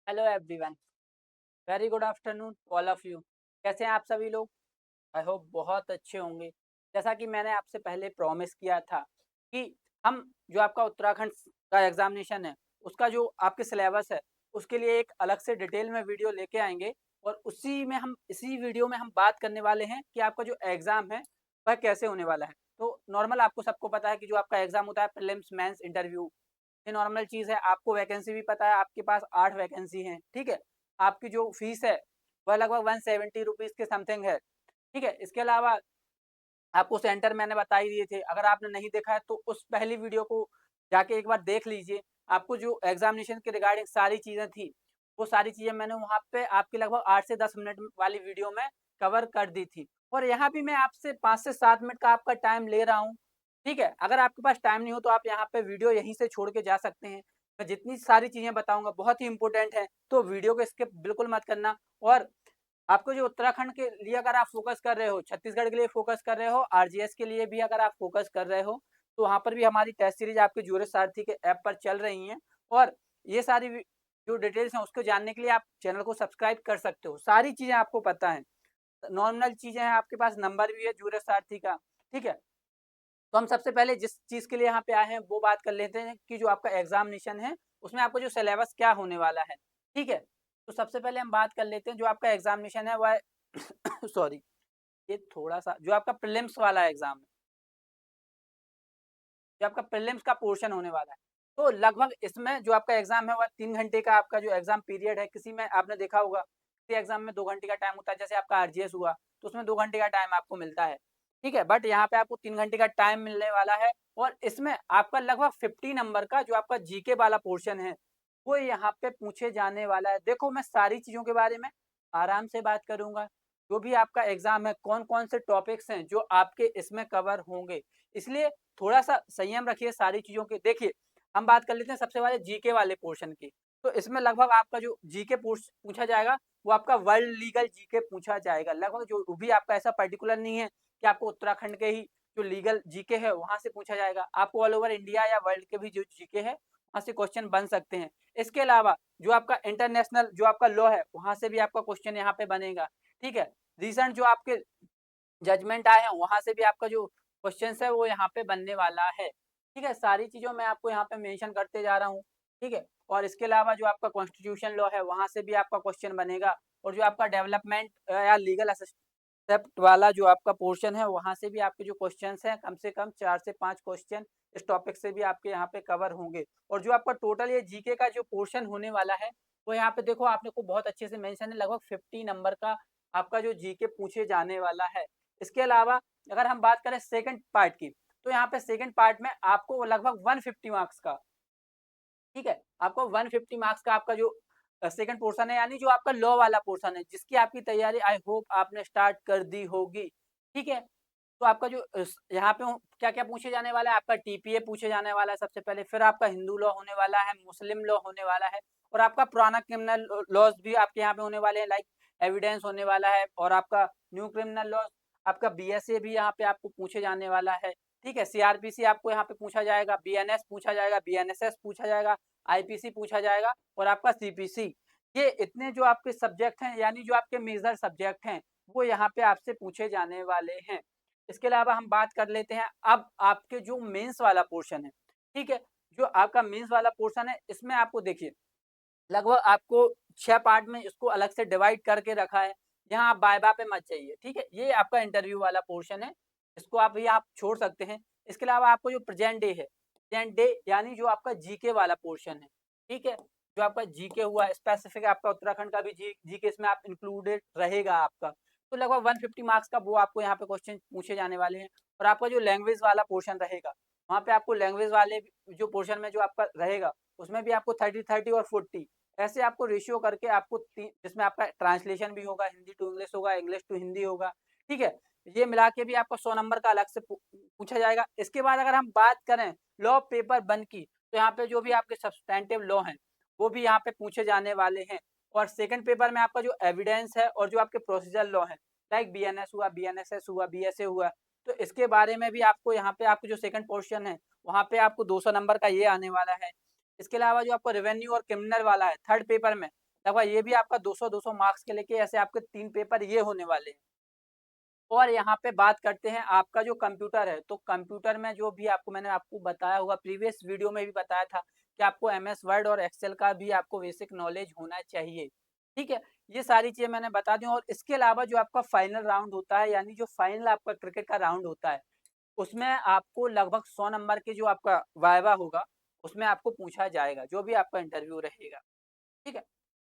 Hello everyone, very good afternoon all of you. कैसे हैं आप सभी लोग? आई होप बहुत अच्छे होंगे। जैसा कि मैंने आपसे पहले प्रॉमिस किया था कि हम जो आपका उत्तराखंड का एग्जामिनेशन है, उसका जो आपके सिलेबस है, उसके लिए एक अलग से डिटेल में वीडियो लेके आएंगे। और इसी वीडियो में हम बात करने वाले हैं कि आपका जो एग्ज़ाम है वह कैसे होने वाला है। तो नॉर्मल आपको सबको पता है कि जो आपका एग्ज़ाम होता है प्रीलिम्स मेंस इंटरव्यू, ये नॉर्मल चीज़ है। आपको वैकेंसी भी पता है, आपके पास 8 वैकेंसी हैं, ठीक है? आपकी जो फीस है वह लगभग 170 रुपीज़ के समथिंग है, ठीक है? इसके अलावा आपको सेंटर मैंने बता ही दिए थे। अगर आपने नहीं देखा है तो उस पहली वीडियो को जाके एक बार देख लीजिए। आपको जो एग्ज़ामिनेशन के रिगार्डिंग सारी चीज़ें थी, वो सारी चीज़ें मैंने वहाँ पे आपके लगभग 8 से 10 मिनट वाली वीडियो में कवर कर दी थी। और यहाँ भी मैं आपसे 5 से 7 मिनट का आपका टाइम ले रहा हूँ, ठीक है? अगर आपके पास टाइम नहीं हो तो आप यहाँ पे वीडियो यहीं से छोड़ के जा सकते हैं। मैं जितनी सारी चीज़ें बताऊँगा बहुत ही इम्पोर्टेंट है, तो वीडियो को स्किप बिल्कुल मत करना। और आपको जो उत्तराखंड के लिए अगर आप फ़ोकस कर रहे हो, छत्तीसगढ़ के लिए फ़ोकस कर रहे हो, आरजीएस के लिए भी अगर आप फ़ोकस कर रहे हो, तो वहाँ पर भी हमारी टेस्ट सीरीज़ आपके ज्यूरिस सारथी के ऐप पर चल रही हैं। और ये सारी जो डिटेल्स हैं उसको जानने के लिए आप चैनल को सब्सक्राइब कर सकते हो। सारी चीज़ें आपको पता हैं, नॉर्मल चीज़ें हैं, आपके पास नंबर भी है ज्यूरिस सारथी का, ठीक है? तो हम सबसे पहले जिस चीज़ के लिए यहाँ पे आए हैं वो बात कर लेते हैं कि जो आपका एग्ज़ामिनेशन है, उसमें आपको जो सिलेबस क्या होने वाला है, ठीक है? तो सबसे पहले हम बात कर लेते हैं जो आपका एग्ज़ामिनेशन है वह है सॉरी, ये थोड़ा-सा जो आपका प्रीलिम्स वाला एग्ज़ाम है, जो आपका प्रीलिम्स का पोर्शन होने वाला है। तो लगभग इसमें जो आपका एग्ज़ाम है वह 3 घंटे का आपका जो एग्ज़ाम पीरियड है, किसी में आपने देखा होगा, किसी एग्ज़ाम में 2 घंटे का टाइम होता है, जैसे आपका आरजीएस हुआ, तो उसमें 2 घंटे का टाइम आपको मिलता है, ठीक है? बट यहाँ पे आपको 3 घंटे का टाइम मिलने वाला है। और इसमें आपका लगभग 50 नंबर का जो आपका जीके वाला पोर्शन है, वो यहाँ पे पूछे जाने वाला है। देखो, मैं सारी चीज़ों के बारे में आराम से बात करूँगा, जो भी आपका एग्ज़ाम है, कौन-कौन से टॉपिक्स हैं जो आपके इसमें कवर होंगे, इसलिए थोड़ा-सा संयम रखिए सारी चीज़ों के। देखिए, हम बात कर लेते हैं सबसे पहले जीके वाले पोर्शन की। तो इसमें लगभग आपका जो जीके पूछा जाएगा, वो आपका वर्ल्ड लीगल जीके पूछा जाएगा। लगभग जो भी आपका ऐसा पर्टिकुलर नहीं है कि आपको उत्तराखंड के ही जो लीगल जीके है, वहाँ से पूछा जाएगा। आपको ऑल ओवर इंडिया या वर्ल्ड के भी जो जीके है, वहाँ से क्वेश्चन बन सकते हैं। इसके अलावा जो आपका इंटरनेशनल जो आपका लॉ है, वहाँ से भी आपका क्वेश्चन यहाँ पे बनेगा, ठीक है? रीसेंट जो आपके जजमेंट आए हैं, वहाँ से भी आपका जो क्वेश्चन्स है वो यहाँ पे बनने वाला है, ठीक है? सारी चीज़ों मैं आपको यहाँ पे मेंशन करते जा रहा हूँ, ठीक है? और इसके अलावा जो आपका कॉन्स्टिट्यूशन लॉ है, वहाँ से भी आपका क्वेश्चन बनेगा। और जो आपका डेवलपमेंट या लीगल असिस्टेंट वाला जो आपका पोर्शन है, वहाँ से भी आपके जो क्वेश्चन्स हैं, कम से कम 4 से 5 क्वेश्चन इस टॉपिक से भी आपके यहाँ पे कवर होंगे। और जो आपका टोटल ये जीके का जो पोर्शन होने वाला है, वो यहाँ पे देखो आपने को बहुत अच्छे से मेंशन है, लगभग 50 नंबर का आपका जो जीके पूछे जाने वाला है। इसके अलावा अगर हम बात करें सेकंड पार्ट की, तो यहाँ पे सेकंड पार्ट में आपको लगभग 150 मार्क्स का, ठीक है? आपको 150 मार्क्स का आपका जो सेकंड पोर्शन है, यानी जो आपका लॉ वाला पोर्शन है, जिसकी आपकी तैयारी आई होप आपने स्टार्ट कर दी होगी, ठीक है? तो आपका जो यहाँ पे क्या-क्या पूछे जाने वाला है, आपका टीपीए पूछे जाने वाला है सबसे पहले, फिर आपका हिंदू लॉ होने वाला है, मुस्लिम लॉ होने वाला है, और आपका पुराना क्रिमिनल लॉज़ भी आपके यहाँ पे होने वाले हैं, लाइक एविडेंस होने वाला है, और आपका न्यू क्रिमिनल लॉ, आपका बीएसए भी यहाँ पे आपको पूछे जाने वाला है, ठीक है? सीआरपीसी आपको यहाँ पे पूछा जाएगा, बीएनएस पूछा जाएगा, बीएनएसएस पूछा जाएगा, आईपीसी पूछा जाएगा, और आपका सीपीसी। ये इतने जो आपके सब्जेक्ट हैं, यानी जो आपके मेजर सब्जेक्ट हैं, वो यहाँ पे आपसे पूछे जाने वाले हैं। इसके अलावा हम बात कर लेते हैं अब आपके जो मेंस वाला पोर्शन है, ठीक है? जो आपका मेंस वाला पोर्शन है, इसमें आपको देखिए लगभग आपको 6 पार्ट में इसको अलग से डिवाइड करके रखा है। यहाँ आप बाय-बाय पे मत जाइए, ठीक है? ये आपका इंटरव्यू वाला पोर्शन है, इसको आप छोड़ सकते हैं। इसके अलावा आपको जो प्रेज़ेंट डे है, प्रेज़ेंट डे यानी जो आपका जीके वाला पोर्शन है, ठीक है? जो आपका जीके हुआ स्पेसिफिक, आपका उत्तराखंड का भी जीके इसमें आप इंक्लूडेड रहेगा आपका। तो लगभग 150 मार्क्स का वो आपको यहाँ पे क्वेश्चन पूछे जाने वाले हैं। और आपका जो लैंग्वेज वाला पोर्शन रहेगा, वहाँ पे आपको लैंग्वेज वाले जो पोर्शन में जो आपका रहेगा, उसमें भी आपको 30-30 और 40 ऐसे आपको रेशियो करके आपको जिसमें आपका ट्रांसलेशन भी होगा, हिंदी टू इंग्लिश होगा, इंग्लिश टू हिंदी होगा, ठीक है? ये मिला के भी आपको 100 नंबर का अलग से पूछा जाएगा। इसके बाद अगर हम बात करें लॉ पेपर 1 की, तो यहाँ पे जो भी आपके सब्सटैंटिव लॉ हैं, वो भी यहाँ पे पूछे जाने वाले हैं। और सेकंड पेपर में आपका जो एविडेंस है और जो आपके प्रोसीजर लॉ हैं, लाइक बीएनएस हुआ, बीएनएसएस हुआ, बीएसए हुआ, तो इसके बारे में भी आपको यहाँ पे आपको जो सेकंड पोर्शन है, वहाँ पे आपको 200 नंबर का ये आने वाला है। इसके अलावा जो आपको रेवेन्यू और क्रिमिनल वाला है थर्ड पेपर में, लगभग ये भी आपका 200-200 मार्क्स के लेके ऐसे आपके 3 पेपर ये होने वाले हैं। और यहाँ पे बात करते हैं आपका जो कंप्यूटर है, तो कंप्यूटर में जो भी मैंने आपको बताया होगा, प्रीवियस वीडियो में भी बताया था कि आपको एमएस वर्ड और एक्सेल का भी आपको बेसिक नॉलेज होना चाहिए, ठीक है? ये सारी चीज़ें मैंने बता दी और इसके अलावा जो आपका फाइनल राउंड होता है, यानी जो फाइनल आपका क्रिकेट का राउंड होता है, उसमें आपको लगभग 100 नंबर के जो आपका वाइवा होगा, उसमें आपको पूछा जाएगा, जो भी आपका इंटरव्यू रहेगा, ठीक है?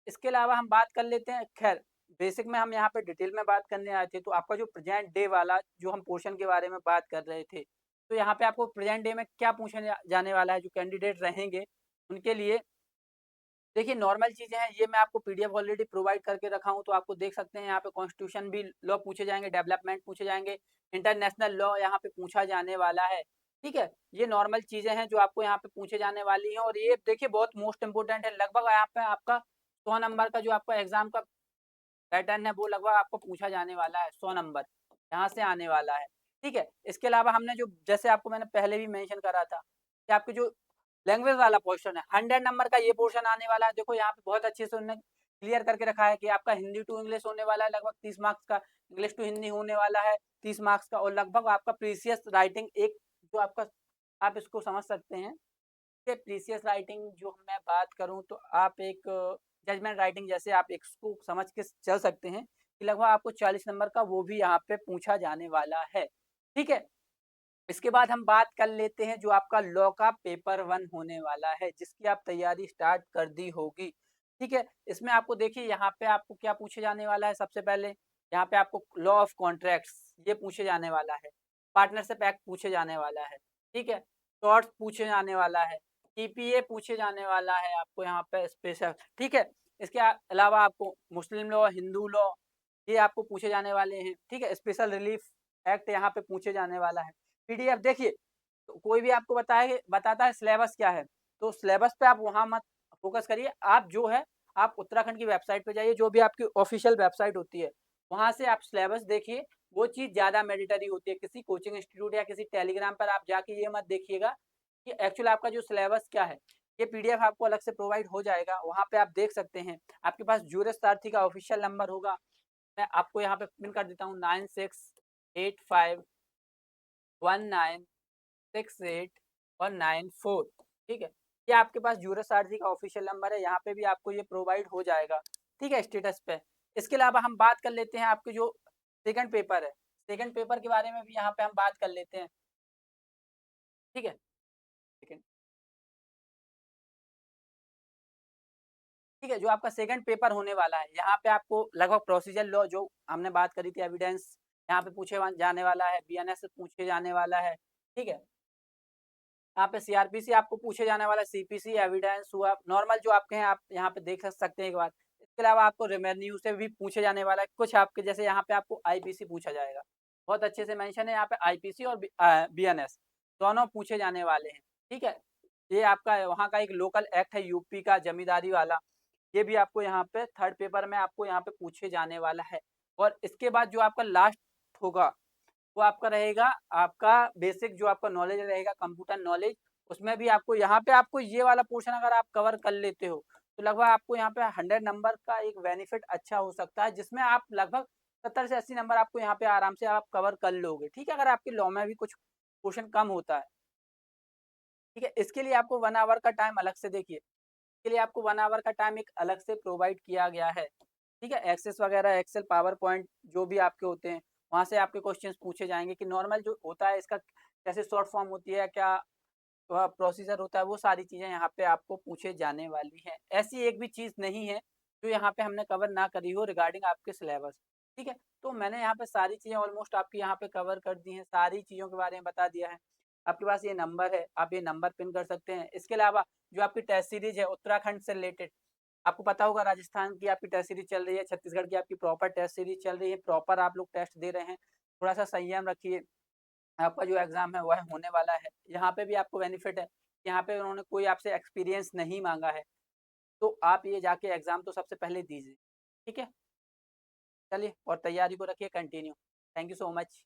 इसके अलावा हम बात कर लेते हैं, खैर बेसिक में हम यहाँ पे डिटेल में बात करने आए थे, तो आपका जो प्रेजेंट डे वाला जो हम पोर्शन के बारे में बात कर रहे थे, तो यहाँ पे आपको प्रेजेंट डे में क्या पूछा जाने वाला है, जो कैंडिडेट रहेंगे उनके लिए देखिए नॉर्मल चीज़ें हैं, ये मैं आपको पीडीएफ ऑलरेडी प्रोवाइड करके रखा हूँ, तो आपको देख सकते हैं यहाँ पे कॉन्स्टिट्यूशन भी लॉ पूछे जाएंगे, डेवलपमेंट पूछे जाएंगे, इंटरनेशनल लॉ यहाँ पे पूछा जाने वाला है, ठीक है? ये नॉर्मल चीज़ें हैं जो आपको यहाँ पे पूछे जाने वाली हैं और ये देखिए बहुत मोस्ट इंपोर्टेंट है, लगभग यहाँ पे आपका 100 नंबर का जो आपका एग्जाम का पैटर्न है वो लगभग आपको पूछा जाने वाला है, 100 नंबर यहाँ से आने वाला है, ठीक है? इसके अलावा हमने जो जैसे आपको मैंने पहले भी मेंशन करा था कि आपके जो लैंग्वेज वाला पोर्शन है, 100 नंबर का ये पोर्शन आने वाला है। देखो यहाँ पे बहुत अच्छे से उन्होंने क्लियर करके रखा है कि आपका हिंदी टू इंग्लिश होने वाला है लगभग 30 मार्क्स का, इंग्लिश टू हिंदी होने वाला है 30 मार्क्स का और लगभग आपका प्रीसियस राइटिंग एक जो आपका आप इसको समझ सकते हैं कि प्रीसियस राइटिंग जो मैं बात करूँ तो आप एक जजमेंट राइटिंग जैसे आप इसको समझ के चल सकते हैं कि लगभग आपको 40 नंबर का वो भी यहाँ पे पूछा जाने वाला है, ठीक है? इसके बाद हम बात कर लेते हैं जो आपका लॉ का पेपर 1 होने वाला है, जिसकी आप तैयारी स्टार्ट कर दी होगी, ठीक है? इसमें आपको देखिए यहाँ पे आपको क्या पूछे जाने वाला है सबसे पहले, यहाँ पे आपको लॉ ऑफ कॉन्ट्रैक्ट्स ये पूछे जाने वाला है, पार्टनरशिप एक्ट पूछे जाने वाला है, ठीक है? टॉर्ट्स पूछे जाने वाला है, टीपीए पूछे जाने वाला है आपको यहाँ पे स्पेशल, ठीक है? इसके अलावा आपको मुस्लिम लॉ, हिंदू लॉ ये आपको पूछे जाने वाले हैं, ठीक है? स्पेशल रिलीफ एक्ट यहाँ पे पूछे जाने वाला है। पीडीएफ देखिए, तो कोई भी आपको बताता है सिलेबस क्या है, तो सिलेबस पे आप वहाँ मत फ़ोकस करिए, आप जो है आप उत्तराखंड की वेबसाइट पे जाइए, जो भी आपकी ऑफ़िशियल वेबसाइट होती है, वहाँ से आप सिलेबस देखिए, वो चीज़ ज़्यादा मैंडेटरी होती है। किसी कोचिंग इंस्टीट्यूट या किसी टेलीग्राम पर आप जाके ये मत देखिएगा कि एक्चुअल आपका जो सिलेबस क्या है, ये पीडीएफ आपको अलग से प्रोवाइड हो जाएगा, वहाँ पे आप देख सकते हैं। आपके पास जुरिस सारथी का ऑफ़िशियल नंबर होगा, मैं आपको यहाँ पे पिन कर देता हूँ 96851968 और 94, ठीक है? ये आपके पास जुरस आरजी का ऑफिशियल नंबर है, यहाँ पे भी आपको ये प्रोवाइड हो जाएगा, ठीक है? स्टेटस पे। इसके अलावा हम बात कर लेते हैं आपके जो सेकंड पेपर है, सेकंड पेपर के बारे में भी यहाँ पे हम बात कर लेते हैं, ठीक है? सेकंड ठीक है, जो आपका सेकंड पेपर होने वाला है, यहाँ पे आपको लगभग प्रोसीजर लॉ जो हमने बात करी थी एविडेंस, यहाँ पे पूछे जाने वाला है, बीएनएस पूछे जाने वाला है, ठीक है? यहाँ पे सीआरपीसी आपको पूछे जाने वाला, सीपीसी एविडेंस हुआ, नॉर्मल जो आपके हैं आप यहाँ पे देख सकते हैं एक बार। इसके अलावा आपको रेवेन्यू से भी पूछे जाने वाला है, कुछ आपके जैसे यहाँ पे आपको आईपीसी पूछा जाएगा। बहुत अच्छे से मेंशन है यहाँ पे आईपीसी और बीएनएस दोनों पूछे जाने वाले हैं, ठीक है? ये आपका वहाँ का एक लोकल एक्ट है यूपी का जमींदारी वाला, ये भी आपको यहाँ पे थर्ड पेपर में आपको यहाँ पे पूछे जाने वाला है। और इसके बाद जो आपका लास्ट होगा वो आपका रहेगा आपका बेसिक जो आपका नॉलेज रहेगा कंप्यूटर नॉलेज, उसमें भी आपको यहाँ पे आपको ये वाला पोर्शन अगर आप कवर कर लेते हो तो लगभग आपको यहाँ पे 100 नंबर का एक बेनिफिट अच्छा हो सकता है, जिसमें आप लगभग 70 से 80 नंबर आपको यहाँ पे आराम से आप कवर कर लोगे, ठीक है? अगर आपके लॉ में भी कुछ पोर्शन कम होता है, ठीक है? इसके लिए आपको 1 आवर का टाइम अलग से देखिए, इसके लिए आपको 1 आवर का टाइम एक अलग से प्रोवाइड किया गया है, ठीक है? एक्सेस वगैरह एक्सेल, पावर पॉइंट जो भी आपके होते हैं, वहाँ से आपके क्वेश्चंस पूछे जाएँगे कि नॉर्मल जो होता है इसका कैसे शॉर्ट फॉर्म होती है, क्या प्रोसीजर होता है, वो सारी चीज़ें यहाँ पे आपको पूछे जाने वाली हैं। ऐसी एक भी चीज़ नहीं है, जो यहाँ पे हमने कवर ना करी हो रिगार्डिंग आपके सिलेबस, ठीक है? तो मैंने यहाँ पे सारी चीज़ें ऑलमोस्ट आपकी यहाँ पे कवर कर दी हैं, सारी चीज़ों के बारे में बता दिया है। आपके पास ये नंबर है, आप ये नंबर पिन कर सकते हैं। इसके अलावा जो आपकी टेस्ट सीरीज़ है उत्तराखंड से रिलेटेड, आपको पता होगा राजस्थान की आपकी टेस्ट सीरीज़ चल रही है, छत्तीसगढ़ की आपकी प्रॉपर टेस्ट सीरीज़ चल रही है, प्रॉपर आप लोग टेस्ट दे रहे हैं। थोड़ा-सा संयम रखिए, आपका जो एग्ज़ाम है वह होने वाला है। यहाँ पे भी आपको बेनिफिट है, यहाँ पे उन्होंने कोई आपसे एक्सपीरियंस नहीं माँगा है, तो आप ये जाके एग्ज़ाम तो सबसे पहले दीजिए, ठीक है? चलिए और तैयारी को रखिए continue. Thank you so much.